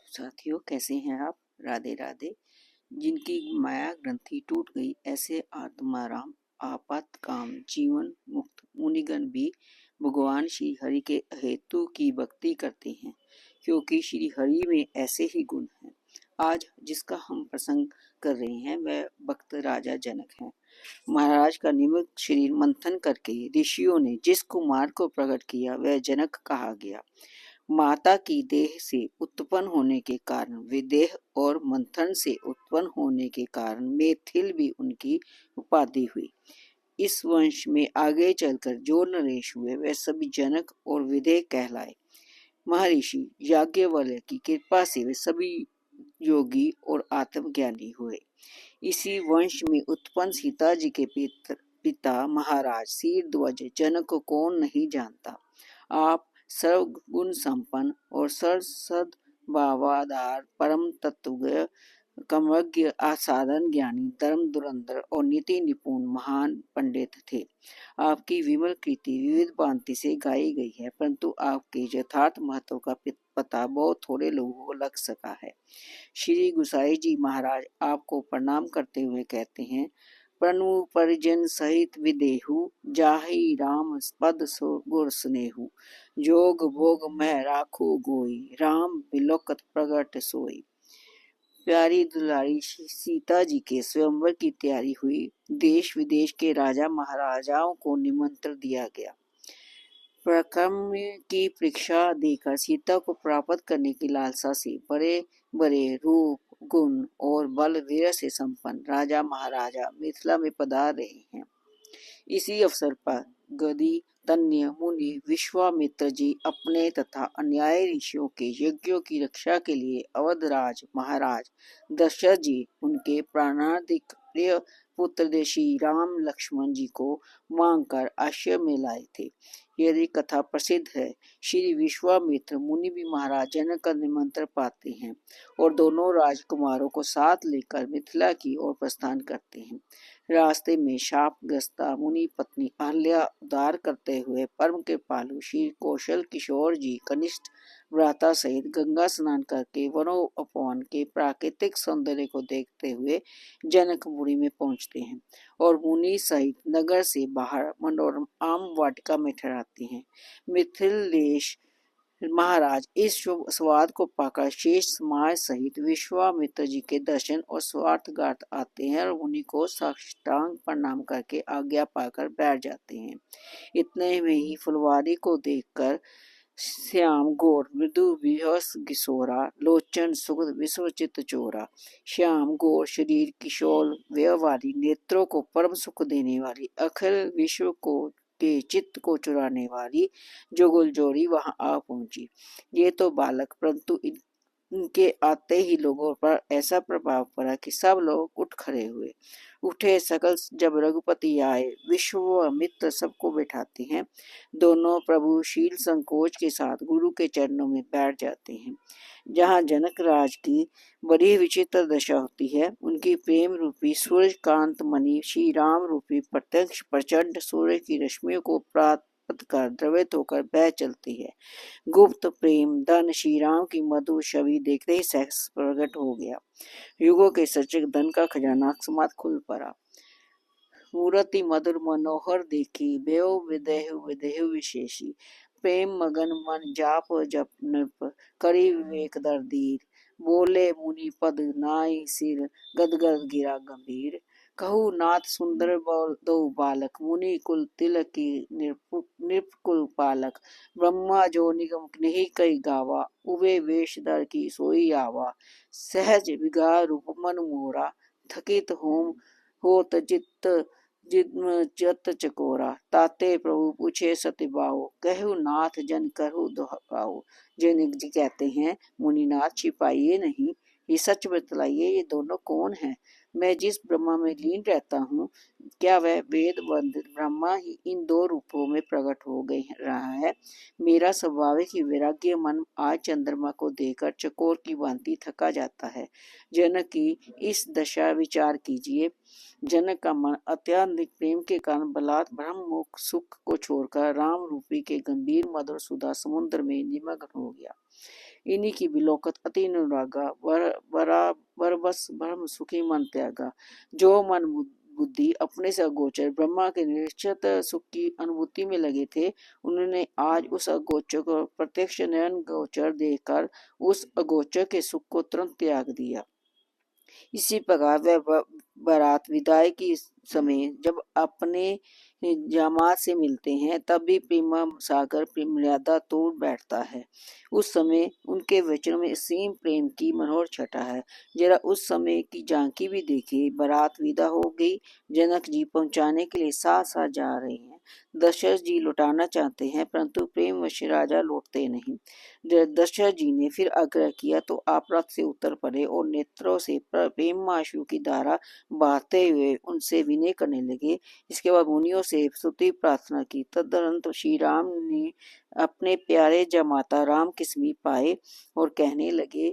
साथियों, कैसे हैं आप? राधे राधे। जिनकी माया ग्रंथि टूट गई, ऐसे आत्माराम आपात काम जीवन मुक्त मुनिगण भी भगवान श्री हरि के हेतु की भक्ति करते हैं, क्योंकि श्री हरि में ऐसे ही गुण हैं। आज जिसका हम प्रसंग कर रहे हैं वह भक्त राजा जनक है। महाराज का निमित्त शरीर मंथन करके ऋषियों ने जिस कुमार को प्रकट किया वह जनक कहा गया। माता की देह से उत्पन्न होने के कारण विदेह और मंथन से उत्पन्न होने के कारण मेथिल भी उनकी उपाधि हुई। इस वंश में आगे चलकर जो नरेश हुए वे सभी जनक और विदेह कहलाए। महर्षि याज्ञवल्क्य की कृपा से वे सभी योगी और आत्मज्ञानी हुए। इसी वंश में उत्पन्न सीता जी के पिता महाराज शीरध्वज जनक को कौन नहीं जानता। आप सर्वगुण संपन्न और सर्वसद भावाधार परम तत्वज्ञ कमज्ञ असाधारण ज्ञानी धर्म धुरंधर और नीति निपुण महान पंडित थे। आपकी विमल कृति विविध भांति से गाई गई है, परंतु आपके यथार्थ महत्व का पता बहुत थोड़े लोगों को लग सका है। श्री गुसाई जी महाराज आपको प्रणाम करते हुए कहते हैं, प्रणु परिजन सहित विदेहु जाहि राम पद सो गुर स्नेहु जोग भोग मैं राखो गोई राम बिलोकत प्रगट सोई। प्यारी दुलारी सीता जी के स्वयंवर की तैयारी हुई। देश विदेश के राजा महाराजाओं को निमंत्रण दिया गया। पराक्रम की परीक्षा देकर सीता को प्राप्त करने की लालसा से बड़े बड़े रूप गुण और बल वीर से संपन्न राजा महाराजा मिथिला में पधार रहे हैं। इसी अवसर पर गदी तन्य मुनि विश्वामित्र जी अपने तथा अन्याय ऋषियों के यज्ञों की रक्षा के लिए अवधराज महाराज दशरथ जी उनके प्राणाधिक प्रिय पुत्र श्री राम लक्ष्मण जी को मांगकर आश्रम में लाए थे। यदि कथा प्रसिद्ध है। श्री विश्वामित्र मुनि भी महाराज जनक का निमंत्रण पाते हैं और दोनों राजकुमारों को साथ लेकर मिथिला की ओर प्रस्थान करते हैं। रास्ते में शापग्रस्ता मुनि पत्नी अहल्या उद्धार करते हुए परम कृपालु श्री कौशल किशोर जी कनिष्ठ भ्राता सहित गंगा स्नान करके वनोपवन के प्राकृतिक सौंदर्य को देखते हुए जनकपुरी में पहुंचते हैं और मुनि सहित नगर से बाहर मनोरम आम वाटिका में ठहराते हैं। मिथिलेश महाराज इस शुभ स्वाद को पाकर शेष समाज सहित विश्वामित्र जी के दर्शन और स्वार्थगात आते हैं और उन्हीं को साष्टांग प्रणाम करके आज्ञा पाकर बैठ जाते हैं। इतने में ही फुलवारी को देखकर श्याम गौर मृदु विहस किशोरा लोचन सुगध विश्वचित चोरा। श्याम गौर शरीर किशोर व्यवहारी नेत्रों को परम सुख देने वाली अखिल विश्व को के चित्त को चुराने वाली जुगल जोड़ी वहां आ पहुंची। ये तो बालक, परंतु इनके आते ही लोगों पर ऐसा प्रभाव पड़ा कि सब लोग उठ खड़े हुए। उठे सकल जब रघुपति आए विश्वामित्र सबको बैठाते हैं। दोनों प्रभु शील संकोच के साथ गुरु के चरणों में बैठ जाते हैं। जहाँ जनक राज की बड़ी विचित्र दशा होती है, उनकी प्रेम रूपी सूर्य कांत मणि श्री राम रूपी प्रत्यक्ष प्रचंड सूर्य की रश्मियों को प्राप्त कर द्रवित होकर बह चलती है। गुप्त प्रेम धन श्री राम की मधुर छवि देखते ही सेक्स प्रकट हो गया। युगों के सचिव धन का खजाना अकस्मात खुल पड़ा। मूर्ति मधुर मनोहर देखी बेव विदेहु विदेहु विशेषी। प्रेम मगन मन जाप जप नप करी विवेक दर्दीर। बोले मुनि पद नाई सिर गदगद गिरा गंभीर। कहु नाथ सुंदर दो बालक मुनि कुल तिलक की नृपकुल पालक। ब्रह्मा जो निगम नहीं कई गावा उबे वेश दर की सोई आवा। सहज विगा रूप मन मोरा थकित होम होत चित्त जत चकोरा। ताते प्रभु पूछे सत्यभाव कहु नाथ जन करहु दुहाओ। जनक जी कहते हैं, मुनिनाथ छिपाइए नहीं, ये सच बतलाइए ये दोनों कौन है। मैं जिस ब्रह्मा में लीन रहता हूँ, क्या वह वेद बंद ब्रह्मा ही इन दो रूपों में प्रकट हो गए रहा है। मेरा स्वाभाविक ही वैराग्य मन आज चंद्रमा को देखकर चकोर की भांति थका जाता है। जनक की इस दशा विचार कीजिए। जनक का मन अत्यधिक प्रेम के कारण बलात् ब्रह्म मुख सुख को छोड़कर राम रूपी के गंभीर मधुर सुधा समुद्र में निमग्न हो गया। इन्हीं की बिलोकत अति अनुरागा बर बस ब्रह्म सुखी मन त्यागा। जो मन बुद्धि अपने से अगोचर ब्रह्मा के निश्चित सुख की अनुभूति में लगे थे, उन्होंने आज उस अगोचर को प्रत्यक्ष नयन गोचर देखकर उस अगोचर के सुख को तुरंत त्याग दिया। इसी प्रकार वह बारात विदाई की समय जब अपने जामात से मिलते हैं तब भी प्रेम सागर मर्यादा तोड़ बैठता है। उस समय उनके वचनों में असीम प्रेम की मनोहर छटा है। जरा उस समय की झांकी भी देखिए। बारात विदा हो गई। जनक जी पहुंचाने के लिए साथ साथ जा रहे हैं। दशरथ जी लौटाना चाहते हैं परंतु प्रेम वश राजा लौटते नहीं। दशरथ जी ने फिर आग्रह किया तो आप रथ से उतर पड़े और नेत्रों से प्रेमाश्रु की धारा बहाते हुए उनसे विनय करने लगे। इसके बाद मुनियों से स्तुति प्रार्थना की। तदनंतर श्री राम ने अपने प्यारे जमाता राम के समीप आए और कहने लगे,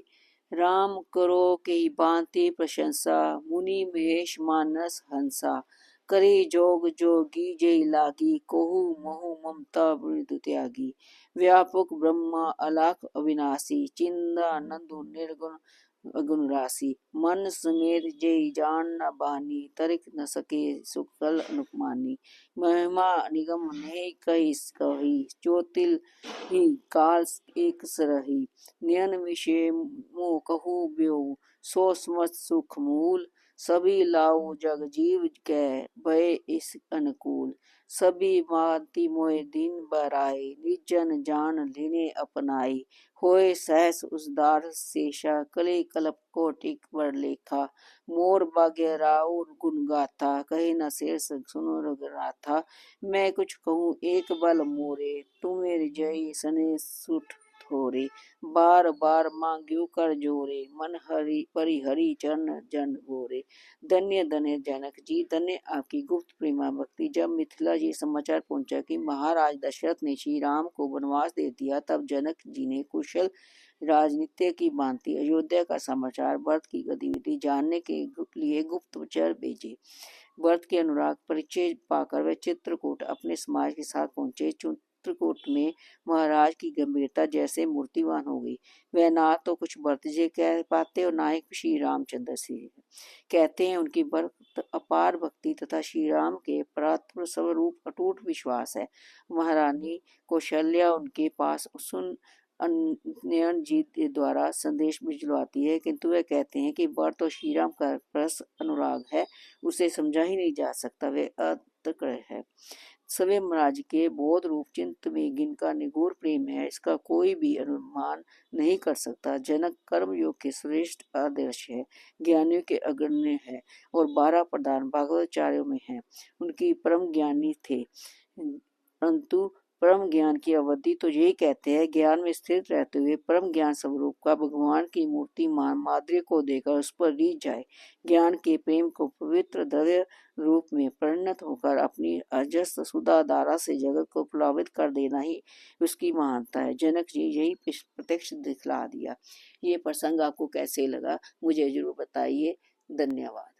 राम करो के भांति प्रशंसा, मुनि महेश मानस हंसा, करे जोग जोगी जय लागी, कोहु मोहु ममता मृदु त्यागी, व्यापक ब्रह्मा अलाख अविनाशी, चिंदानंद निर्गुण अगुण राशि, मन समेत जय जान न बानी, तरिक न सके सुकल अनुपमानी, महिमा निगम नहीं कही कही, चोतिल ही काल एक सरही, नयन विषय मोह कहू ब्यो, सो समस्त सुख मूल, सभी लाऊ जग जीव कै भय इस अनुकूल, सभी भांति मोय दिन बराए, निजन जान लेने अपनाई, होए सहस उसदार शेषा, कले कलप कोटिक वर लेखा, मोर भाग्य राउर गुण गाथा, कहे न शेष सुनो रघुनाथा, मैं कुछ कहूँ एक बल मोरे, तुम्हें जय सने सुठ थोरे, बार बार मांग्यो कर जोरे, मन हरि परिहरि चरण जन गोरे। धन्य धन्य जनक जी, धन्य आपकी गुप्त प्रेमा भक्ति। जब मिथिला जी समाचार पहुंचा कि महाराज दशरथ ने श्री राम को वनवास दे दिया, तब जनक जी ने कुशल राजनीति की भांति अयोध्या का समाचार भरत की गतिविधि जानने के लिए गुप्तचर भेजे। भरत के अनुराग परिचय पाकर वे चित्रकूट अपने समाज के साथ पहुंचे। चित्रकूट में महाराज की गंभीरता जैसे मूर्तिवान हो गई। वह ना तो कुछ भरत जी कह पाते और ना ही श्री रामचंद्र से। कहते हैं उनकी अपार भक्ति तथा श्री राम के परात्पर स्वरूप अटूट विश्वास है। महारानी कौशल्या उनके पास सुन नयन जी के द्वारा संदेश भिजवाती है, किंतु वह कहते हैं कि भरत और श्री राम का परस अनुराग है, उसे समझा ही नहीं जा सकता, वे अतृप्त है। सवे महाराज के बोध रूप चिंत में जिनका निगूढ़ प्रेम है, इसका कोई भी अनुमान नहीं कर सकता। जनक कर्म योग के श्रेष्ठ आदर्श है, ज्ञानियों के अग्रण्य है और 12 प्रधान भागवताचार्यों में है। उनकी परम ज्ञानी थे, परंतु परम ज्ञान की अवधि तो यही कहते हैं, ज्ञान में स्थिर रहते हुए परम ज्ञान स्वरूप का भगवान की मूर्ति मान माधुर्य को देकर उस पर रीझ जाए। ज्ञान के प्रेम को पवित्र द्रव्य रूप में परिणत होकर अपनी अजस्र सुधा धारा से जगत को प्लावित कर देना ही उसकी महानता है। जनक जी यही प्रत्यक्ष दिखला दिया। ये प्रसंग आपको कैसे लगा मुझे जरूर बताइए। धन्यवाद।